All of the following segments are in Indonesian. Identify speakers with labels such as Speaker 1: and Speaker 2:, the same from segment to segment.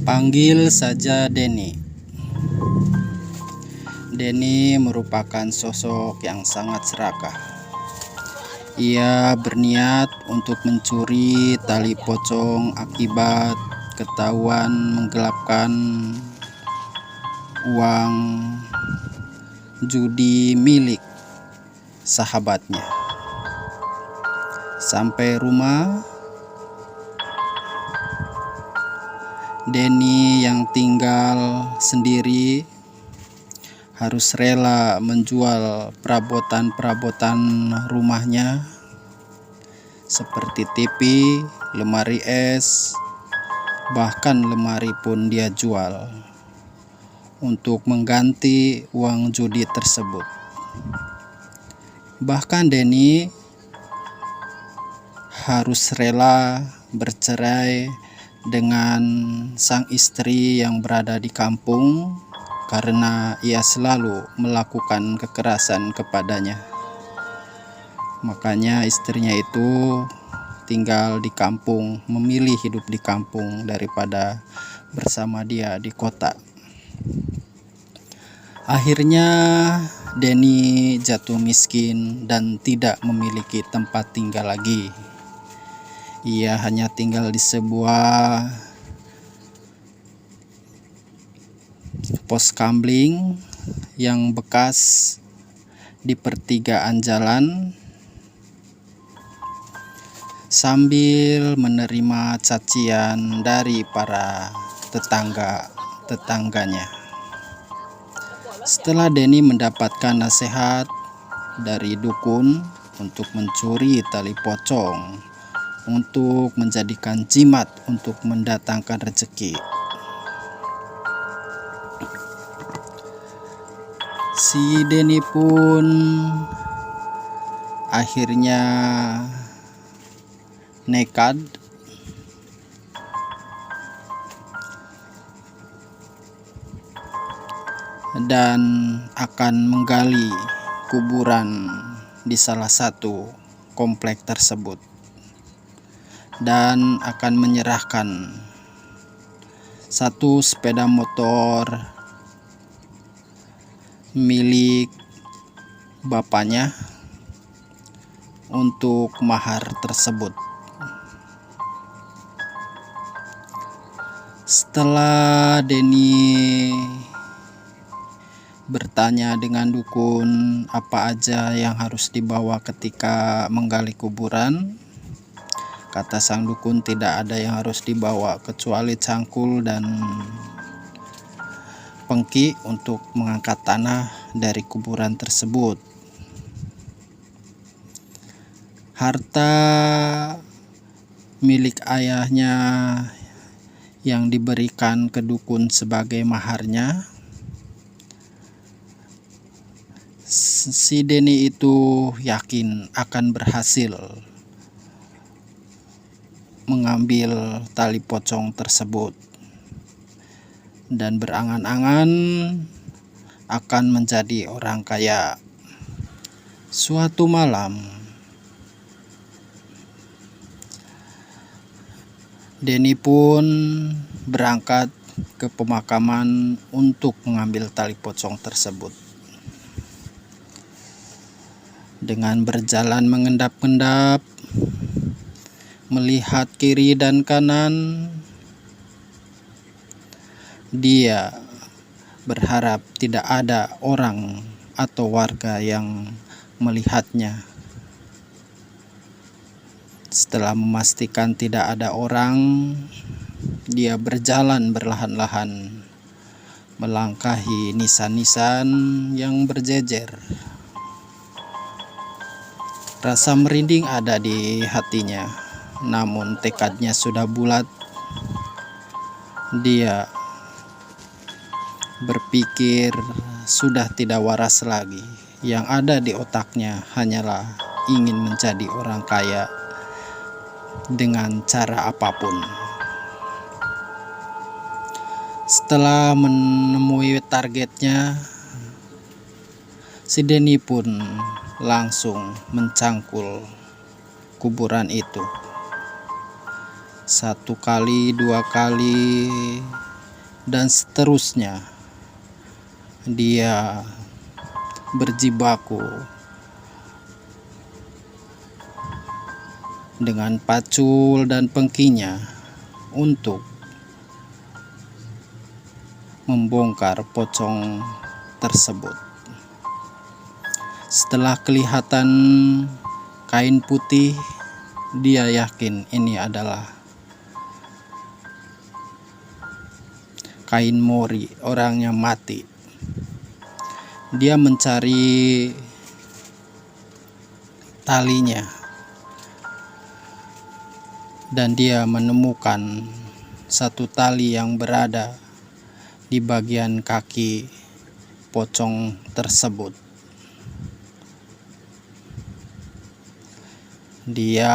Speaker 1: Panggil saja Denny. Denny merupakan sosok yang sangat serakah. Ia berniat untuk mencuri tali pocong akibat ketahuan menggelapkan uang judi milik sahabatnya. Sampai rumah, Denny yang tinggal sendiri harus rela menjual perabotan-perabotan rumahnya seperti TV, lemari es, bahkan lemari pun dia jual untuk mengganti uang judi tersebut. Bahkan Denny harus rela bercerai dengan sang istri yang berada di kampung karena ia selalu melakukan kekerasan kepadanya. Makanya istrinya itu tinggal di kampung, memilih hidup di kampung daripada bersama dia di kota. Akhirnya Denny jatuh miskin dan tidak memiliki tempat tinggal lagi. Ia hanya tinggal di sebuah pos kamling yang bekas di pertigaan jalan, sambil menerima cacian dari para tetangganya. Setelah Denny mendapatkan nasihat dari dukun untuk mencuri tali pocong untuk menjadikan jimat untuk mendatangkan rezeki, si Denny pun akhirnya nekat dan akan menggali kuburan di salah satu komplek tersebut dan akan menyerahkan satu sepeda motor milik bapaknya untuk mahar tersebut. Setelah Denny bertanya dengan dukun apa aja yang harus dibawa ketika menggali kuburan, kata sang dukun tidak ada yang harus dibawa kecuali cangkul dan pengki untuk mengangkat tanah dari kuburan tersebut. Harta milik ayahnya yang diberikan ke dukun sebagai maharnya, si Denny itu yakin akan berhasil mengambil tali pocong tersebut dan berangan-angan akan menjadi orang kaya. Suatu malam, Denny pun berangkat ke pemakaman untuk mengambil tali pocong tersebut. Dengan berjalan mengendap-endap, melihat kiri dan kanan, dia berharap tidak ada orang atau warga yang melihatnya. Setelah memastikan tidak ada orang, dia berjalan berlahan-lahan melangkahi nisan-nisan yang berjejer. Rasa merinding ada di hatinya, namun tekadnya sudah bulat. Dia berpikir sudah tidak waras lagi. Yang ada di otaknya hanyalah ingin menjadi orang kaya dengan cara apapun. Setelah menemui targetnya, si Denny pun langsung mencangkul kuburan itu. 1 kali, 2 kali, dan seterusnya. Dia berjibaku dengan pacul dan pengkinya untuk membongkar pocong tersebut. Setelah kelihatan kain putih, dia yakin ini adalah kain mori, orang yang mati. Dia mencari talinya dan dia menemukan satu tali yang berada di bagian kaki pocong tersebut. Dia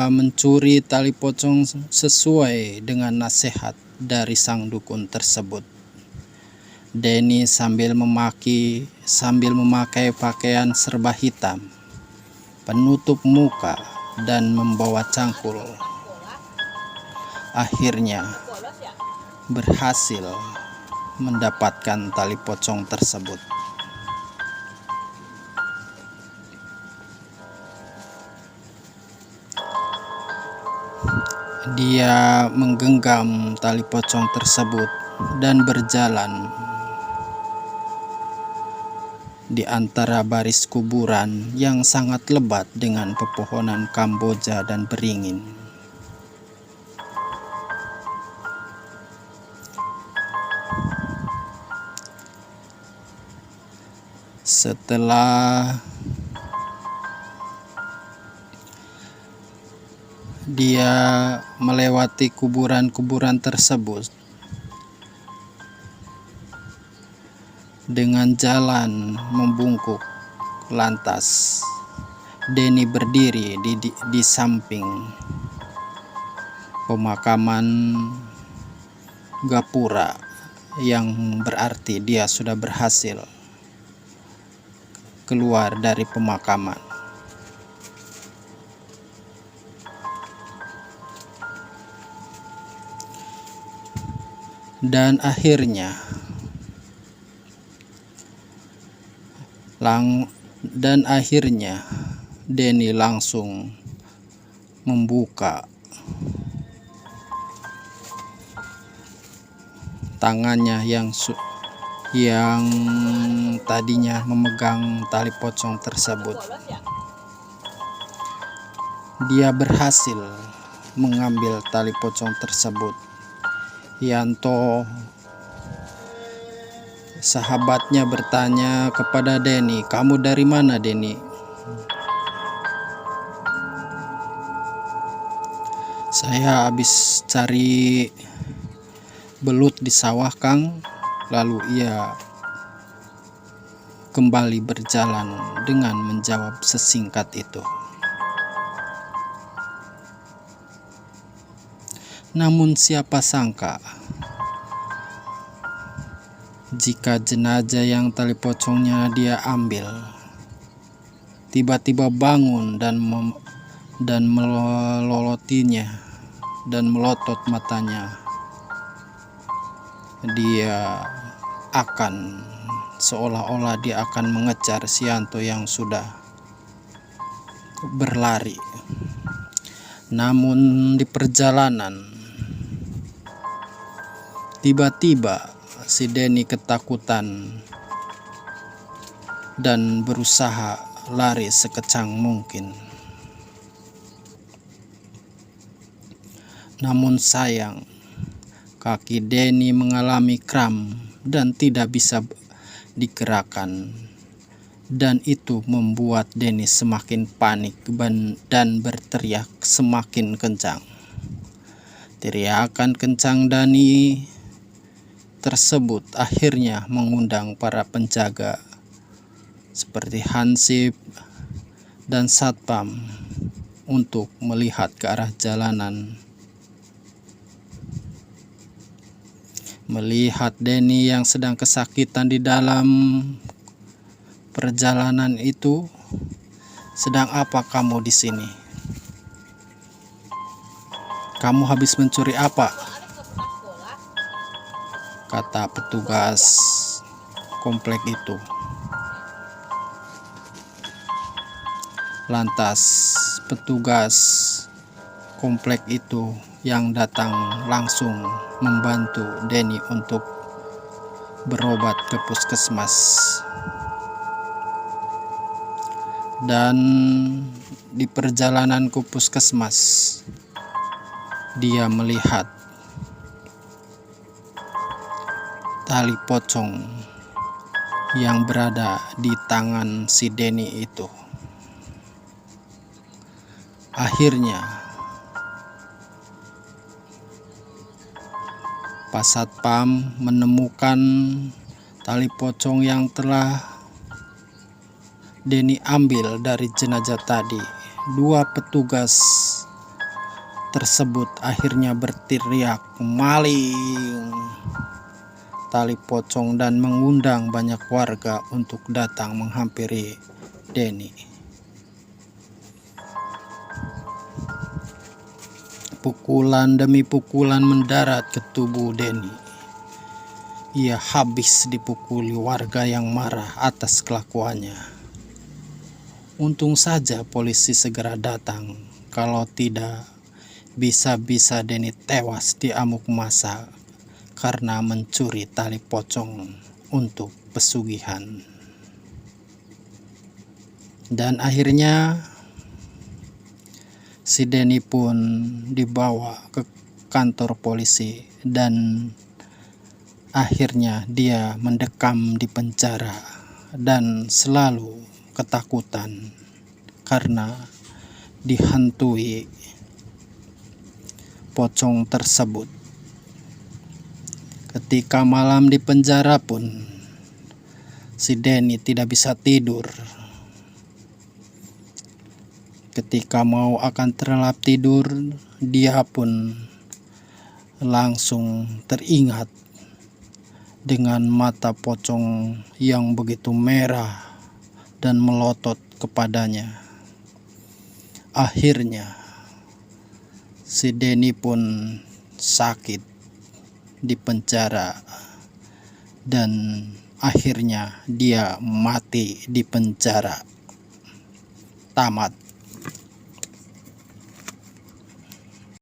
Speaker 1: mencuri tali pocong sesuai dengan nasihat dari sang dukun tersebut. Denny sambil memakai pakaian serba hitam, penutup muka, dan membawa cangkul, akhirnya berhasil mendapatkan tali pocong tersebut. Dia menggenggam tali pocong tersebut dan berjalan di antara baris kuburan yang sangat lebat dengan pepohonan kamboja dan beringin. Setelah dia melewati kuburan-kuburan tersebut dengan jalan membungkuk, lantas Denny berdiri di samping pemakaman gapura, yang berarti dia sudah berhasil keluar dari pemakaman. Dan akhirnya Denny langsung membuka tangannya yang tadinya memegang tali pocong tersebut. Dia berhasil mengambil tali pocong tersebut. Yanto, sahabatnya, bertanya kepada Denny, "Kamu dari mana, Denny?" "Saya habis cari belut di sawah, Kang." Lalu ia kembali berjalan dengan menjawab sesingkat itu. Namun siapa sangka jika jenazah yang tali pocongnya dia ambil tiba-tiba bangun dan melolotinya dan melotot matanya. Dia akan seolah-olah dia akan mengejar si Yanto yang sudah berlari. Namun di perjalanan tiba-tiba si Denny ketakutan dan berusaha lari sekecang mungkin. Namun sayang, kaki Denny mengalami kram dan tidak bisa digerakkan. Dan itu membuat Denny semakin panik dan berteriak semakin kencang. Teriakan kencang Denny tersebut akhirnya mengundang para penjaga seperti Hansip dan Satpam untuk melihat ke arah jalanan. Melihat Denny yang sedang kesakitan di dalam perjalanan itu. "Sedang apa kamu di sini? Kamu habis mencuri apa?" kata petugas komplek itu. Lantas petugas komplek itu yang datang langsung membantu Denny untuk berobat ke puskesmas. Dan di perjalanan ke puskesmas, dia melihat tali pocong yang berada di tangan si Denny itu. Akhirnya Pak Satpam menemukan tali pocong yang telah Denny ambil dari jenazah tadi. Dua petugas tersebut akhirnya berteriak maling tali pocong dan mengundang banyak warga untuk datang menghampiri Denny. Pukulan demi pukulan mendarat ke tubuh Denny. Ia habis dipukuli warga yang marah atas kelakuannya. Untung saja polisi segera datang, kalau tidak bisa-bisa Denny tewas di amuk massa karena mencuri tali pocong untuk pesugihan. Dan akhirnya si Denny pun dibawa ke kantor polisi dan akhirnya dia mendekam di penjara dan selalu ketakutan karena dihantui pocong tersebut. Ketika malam di penjara pun si Denny tidak bisa tidur. Ketika mau akan terlelap tidur, dia pun langsung teringat dengan mata pocong yang begitu merah dan melotot kepadanya. Akhirnya si Denny pun sakit di penjara dan akhirnya dia mati di penjara. Tamat.